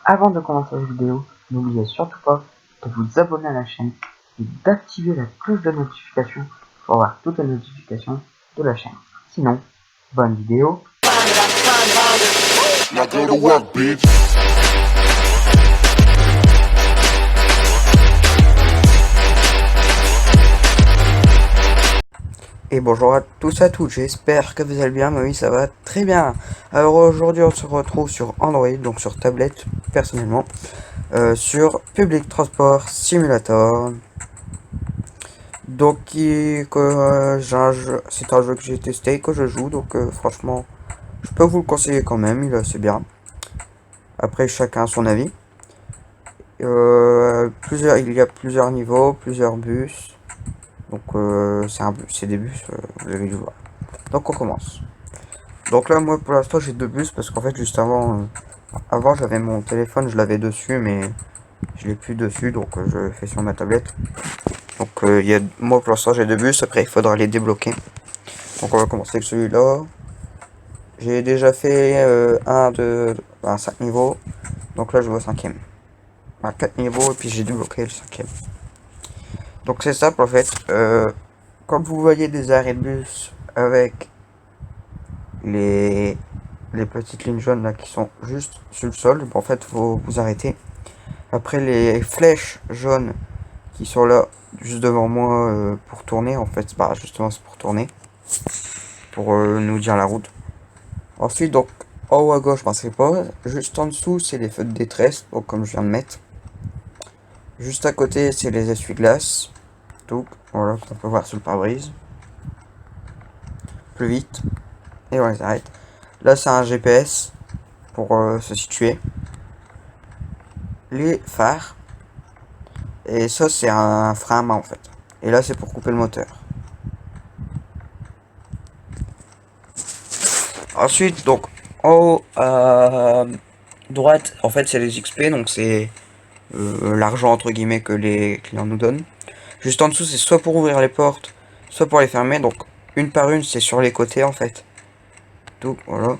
Avant de commencer la vidéo, n'oubliez surtout pas de vous abonner à la chaîne et d'activer la cloche de notification pour avoir toutes les notifications de la chaîne. Sinon, bonne vidéo. Et bonjour à tous et à toutes, j'espère que vous allez bien, oui ça va très bien. Alors aujourd'hui on se retrouve sur Android, donc sur tablette personnellement, sur Public Transport Simulator. Donc c'est un jeu que j'ai testé et que je joue, donc franchement je peux vous le conseiller quand même, il est assez bien. Après chacun a son avis. Il y a plusieurs niveaux, plusieurs bus. Donc c'est des bus, vous avez dû voir. Donc on commence. Donc là moi pour l'instant j'ai deux bus parce qu'en fait juste avant j'avais mon téléphone, je l'avais dessus mais je l'ai plus dessus, donc je le fais sur ma tablette. Donc moi pour l'instant j'ai deux bus, après il faudra les débloquer. Donc on va commencer avec celui-là. J'ai déjà fait 5 niveaux. Donc là je vais au 5ème. 4 niveaux et puis j'ai débloqué le 5ème. Donc c'est simple en fait. Quand vous voyez des arrêts de bus avec les petites lignes jaunes là qui sont juste sur le sol, en fait faut vous arrêter. Après les flèches jaunes qui sont là juste devant moi pour tourner, en fait bah justement c'est pour tourner, pour nous dire la route. Ensuite donc en haut à gauche c'est pas, juste en dessous c'est les feux de détresse, donc comme je viens de mettre. Juste à côté c'est les essuie-glaces, donc voilà, qu'on peut voir sur le pare-brise. Plus vite et on les arrête. Là c'est un GPS pour se situer. Les phares, et ça c'est un frein à main en fait, et là c'est pour couper le moteur. Ensuite donc en haut à droite en fait c'est les XP, donc c'est l'argent entre guillemets que les clients nous donnent. Juste en dessous c'est soit pour ouvrir les portes, soit pour les fermer, donc une par une c'est sur les côtés en fait. Donc voilà.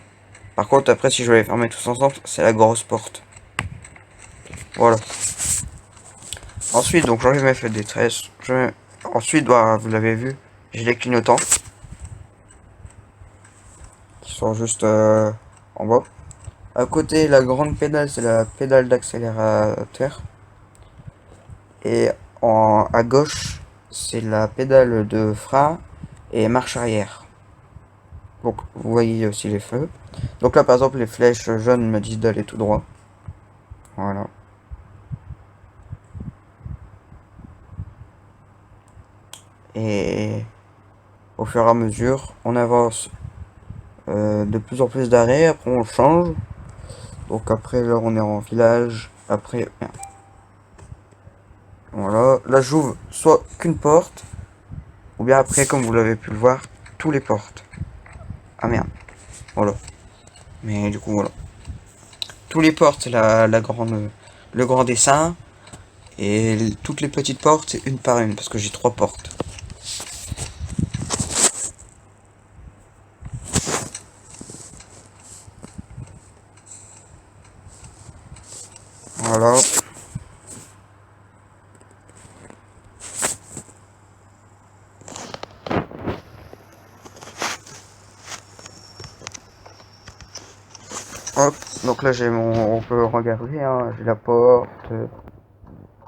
Par contre après si je veux les fermer tous ensemble c'est la grosse porte. Voilà. Ensuite donc j'enlève mes feux de détresse. Ensuite bah, vous l'avez vu, j'ai les clignotants qui sont juste en bas. À côté, la grande pédale, c'est la pédale d'accélérateur. Et à gauche, c'est la pédale de frein et marche arrière. Donc, vous voyez aussi les feux. Donc là, par exemple, les flèches jaunes me disent d'aller tout droit. Voilà. Et au fur et à mesure, on avance de plus en plus d'arrêts. Après, on change. Donc après, là, on est en village. Après, voilà. Là, j'ouvre soit qu'une porte, ou bien après, comme vous l'avez pu le voir, tous les portes. Ah merde. Voilà. Mais du coup, voilà. Tous les portes, c'est le grand dessin. Et toutes les petites portes, c'est une par une, parce que j'ai 3 portes. Voilà. Hop, donc là on peut regarder, hein, j'ai la porte.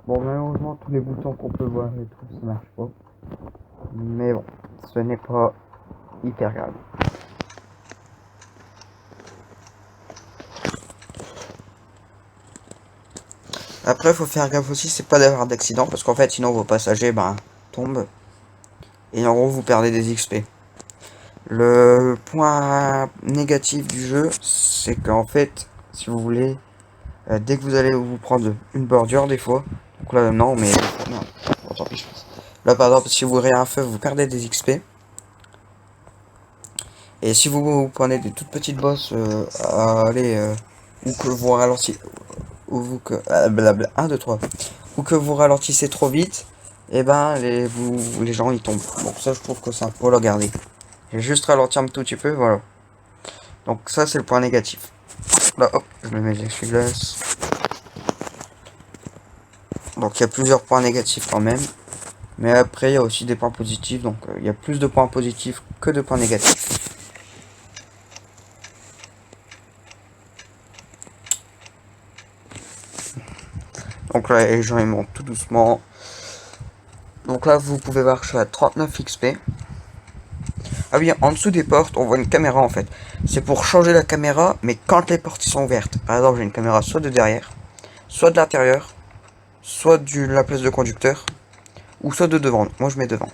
Bon, malheureusement, tous les boutons qu'on peut voir et tout, ça marche pas. Mais bon, ce n'est pas hyper grave. Après, faut faire gaffe aussi, c'est pas d'avoir d'accident, parce qu'en fait, sinon vos passagers, tombent. Et en gros, vous perdez des XP. Le point négatif du jeu, c'est qu'en fait, si vous voulez, dès que vous allez vous prendre une bordure, des fois, donc là, non, mais non, bon, tant pis. Là, par exemple, si vous ouvrez un feu, vous perdez des XP. Et si vous prenez des toutes petites bosses à aller, ou que vous ralentissez, ou vous que, blabla, 1, 2, 3, ou que vous ralentissez trop vite, et ben, les gens ils tombent. Donc ça, je trouve que c'est un peu à regarder. J'ai juste ralenti un tout petit peu, voilà. Donc ça, c'est le point négatif. Là, hop, je me mets les essuie-glaces. Donc il y a plusieurs points négatifs quand même. Mais après il y a aussi des points positifs. Donc il y a plus de points positifs que de points négatifs. Donc là les gens ils montent tout doucement. Donc là vous pouvez voir je suis à 39 XP. Ah oui, en dessous des portes, on voit une caméra en fait. C'est pour changer la caméra, mais quand les portes sont ouvertes. Par exemple, j'ai une caméra soit de derrière, soit de l'intérieur, soit de la place de conducteur, ou soit de devant. Moi, je mets devant.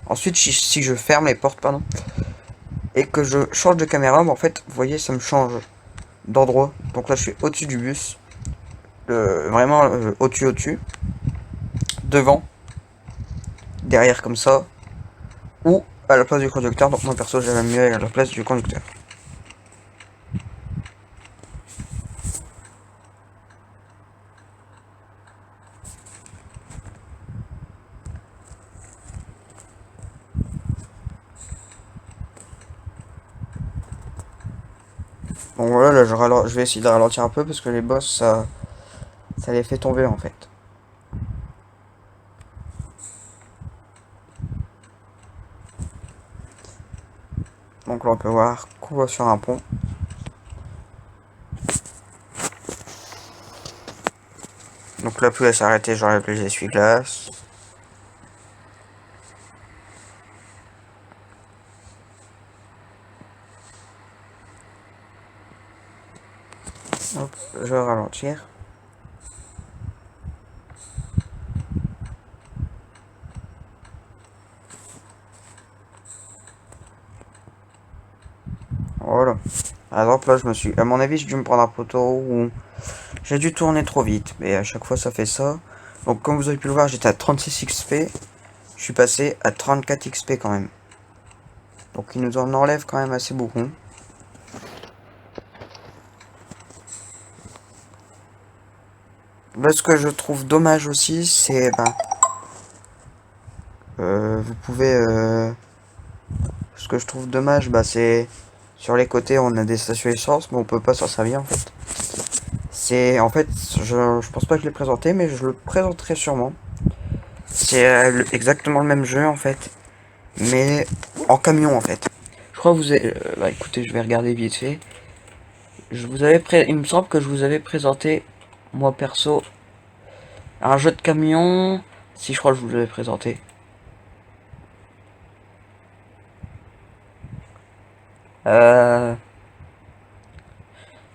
Ensuite, si je ferme les portes, pardon, et que je change de caméra, bah, en fait, vous voyez, ça me change d'endroit. Donc là, je suis au-dessus du bus, vraiment au-dessus, devant, derrière comme ça, ou à la place du conducteur. Donc moi, perso, j'aime mieux aller à la place du conducteur. Bon voilà, là je vais essayer de ralentir un peu parce que les boss ça les fait tomber en fait. Donc là on peut voir qu'on va sur un pont. Donc la pluie elle s'est arrêtée, j'enlève les essuie-glaces. Hop, je vais ralentir. Voilà. Par exemple là je me suis. À mon avis j'ai dû me prendre un poteau ou j'ai dû tourner trop vite. Mais à chaque fois ça fait ça. Donc comme vous avez pu le voir j'étais à 36 XP. Je suis passé à 34 XP quand même. Donc il nous en enlève quand même assez beaucoup. Là ce que je trouve dommage aussi c'est vous pouvez ce que je trouve dommage c'est sur les côtés on a des stations essence mais on peut pas s'en servir en fait. C'est en fait je pense pas que je l'ai présenté mais je le présenterai sûrement. C'est exactement le même jeu en fait mais en camion en fait. Je crois que vous avez, écoutez je vais regarder vite fait. Il me semble que je vous avais présenté moi perso un jeu de camion. Si je crois que je vous l'avais présenté. Euh,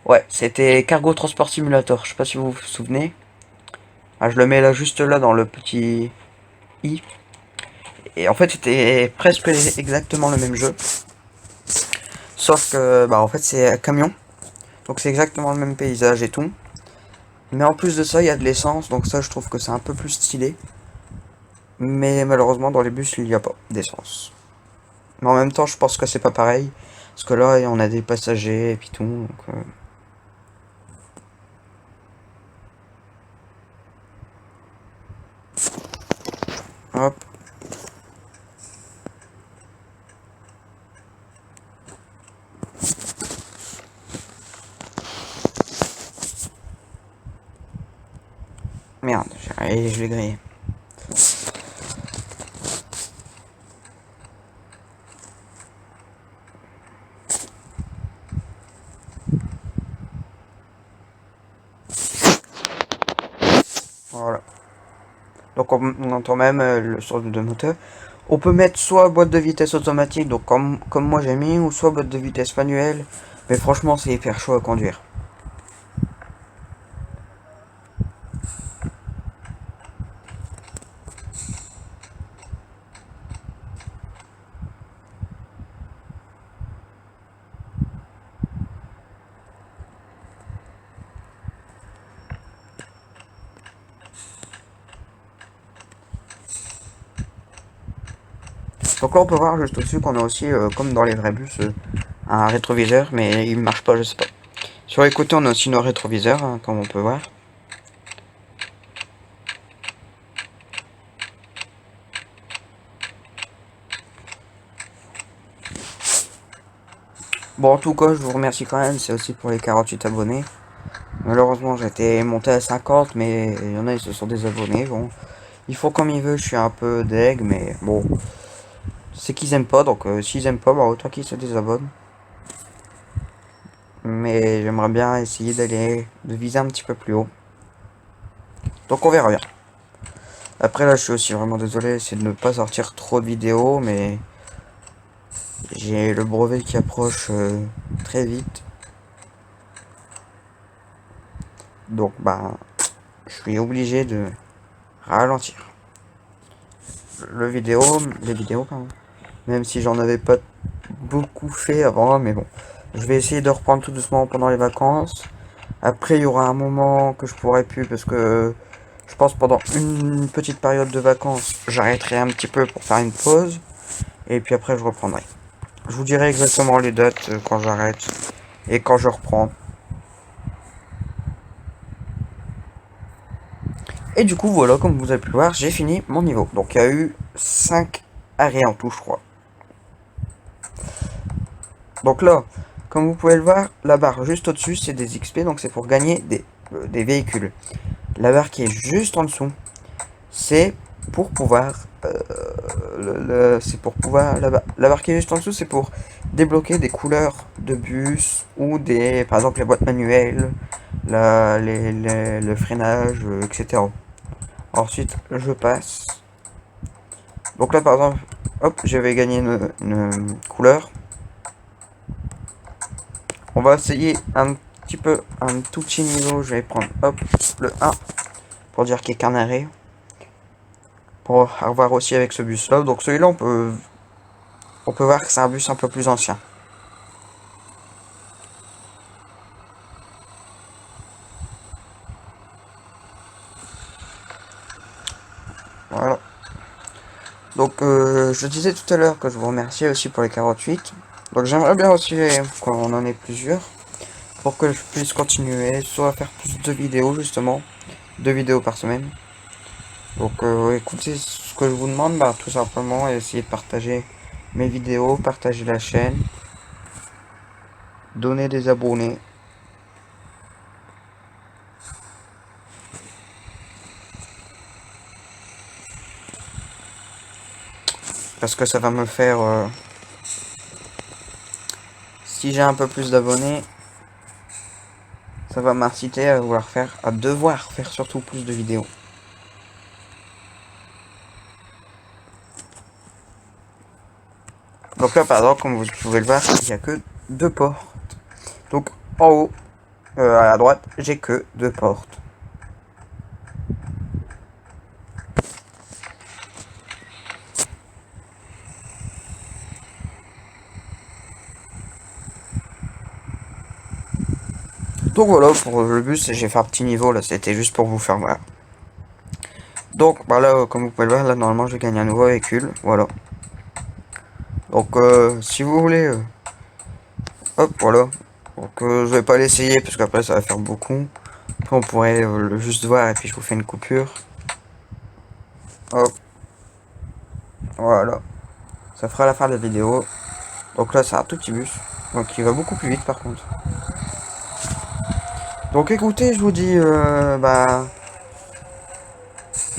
ouais, c'était Cargo Transport Simulator. Je sais pas si vous vous souvenez. Ah, je le mets là juste là dans le petit i. Et en fait, c'était presque exactement le même jeu. Sauf que, en fait, c'est un camion. Donc, c'est exactement le même paysage et tout. Mais en plus de ça, il y a de l'essence. Donc, ça, je trouve que c'est un peu plus stylé. Mais malheureusement, dans les bus, il n'y a pas d'essence. Mais en même temps, je pense que c'est pas pareil. Parce que là, on a des passagers et puis tout. Donc, hop. Merde, je l'ai grillé. Voilà. Donc on entend même le son de moteur. On peut mettre soit boîte de vitesse automatique, donc comme moi j'ai mis, ou soit boîte de vitesse manuelle. Mais franchement c'est hyper chaud à conduire. Donc là on peut voir juste au-dessus qu'on a aussi, comme dans les vrais bus, un rétroviseur, mais il marche pas, je sais pas. Sur les côtés on a aussi nos rétroviseurs, hein, comme on peut voir. Bon en tout cas je vous remercie quand même, c'est aussi pour les 48 abonnés. Malheureusement, j'étais monté à 50, mais il y en a, ils se sont désabonnés. Bon, ils font comme ils veulent, je suis un peu deg, mais bon, c'est qu'ils aiment pas, donc s'ils aiment pas, bah autant qu'ils se désabonnent. Mais j'aimerais bien essayer de viser un petit peu plus haut. Donc on verra bien. Après là, je suis aussi vraiment désolé, c'est de ne pas sortir trop de vidéos, mais j'ai le brevet qui approche très vite. Donc bah, je suis obligé de ralentir. Les vidéos quand même. Même si j'en avais pas beaucoup fait avant, mais bon. Je vais essayer de reprendre tout doucement pendant les vacances. Après, il y aura un moment que je pourrai plus parce que je pense pendant une petite période de vacances, j'arrêterai un petit peu pour faire une pause. Et puis après, je reprendrai. Je vous dirai exactement les dates quand j'arrête et quand je reprends. Et du coup, voilà, comme vous avez pu le voir, j'ai fini mon niveau. Donc, il y a eu 5 arrêts en tout, je crois. Donc là, comme vous pouvez le voir, la barre juste au-dessus, c'est des XP, donc c'est pour gagner des véhicules. La barre qui est juste en dessous, c'est pour pouvoir... c'est pour pouvoir... La barre qui est juste en dessous, c'est pour débloquer des couleurs de bus ou des... Par exemple, les boîtes manuelles, le freinage, etc. Ensuite, je passe. Donc là, par exemple, hop, j'avais gagné une couleur. On va essayer un tout petit niveau. Je vais prendre, hop, le 1 pour dire qu'il y a qu'un arrêt. Pour avoir aussi avec ce bus là. Donc celui-là, on peut voir que c'est un bus un peu plus ancien. Voilà. Donc je disais tout à l'heure que je vous remerciais aussi pour les 48. Donc j'aimerais bien aussi qu'on en ait plusieurs. Pour que je puisse continuer, soit à faire plus de vidéos justement. 2 vidéos par semaine. Donc écoutez, ce que je vous demande, bah, tout simplement, essayer de partager mes vidéos, partager la chaîne, donner des abonnés. Parce que ça va me faire... si j'ai un peu plus d'abonnés, ça va m'inciter à devoir faire surtout plus de vidéos. Donc là, par exemple, comme vous pouvez le voir, il n'y a que 2 portes. Donc en haut, à droite, j'ai que 2 portes. Donc voilà, pour le bus, j'ai fait un petit niveau, là, c'était juste pour vous faire voir. Donc, bah là, comme vous pouvez le voir, là, normalement, je gagne un nouveau véhicule, voilà. Donc, si vous voulez, hop, voilà. Donc, je vais pas l'essayer, parce qu'après, ça va faire beaucoup. Après, on pourrait le juste voir, et puis je vous fais une coupure. Hop, voilà. Ça fera la fin de la vidéo. Donc là, c'est un tout petit bus. Donc, il va beaucoup plus vite, par contre. Donc, écoutez, je vous dis, bah...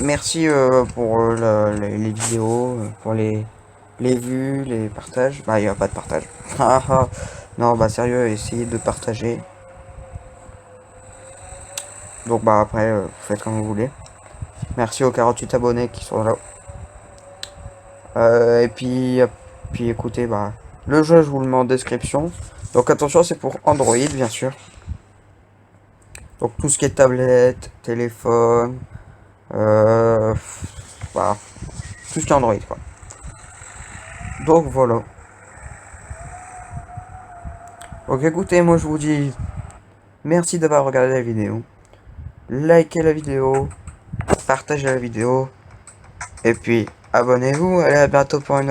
Merci pour les vidéos, pour les vues, les partages. Bah, il n'y a pas de partage. Non, bah, sérieux, essayez de partager. Donc, bah, après, vous faites comme vous voulez. Merci aux 48 abonnés qui sont là. Et puis, écoutez, bah, le jeu, je vous le mets en description. Donc, attention, c'est pour Android, bien sûr. Donc, tout ce qui est tablette, téléphone, bah, tout ce qui est Android, quoi. Donc, voilà. Donc, écoutez, moi, je vous dis merci d'avoir regardé la vidéo. Likez la vidéo, partagez la vidéo. Et puis, abonnez-vous. Allez, à bientôt pour une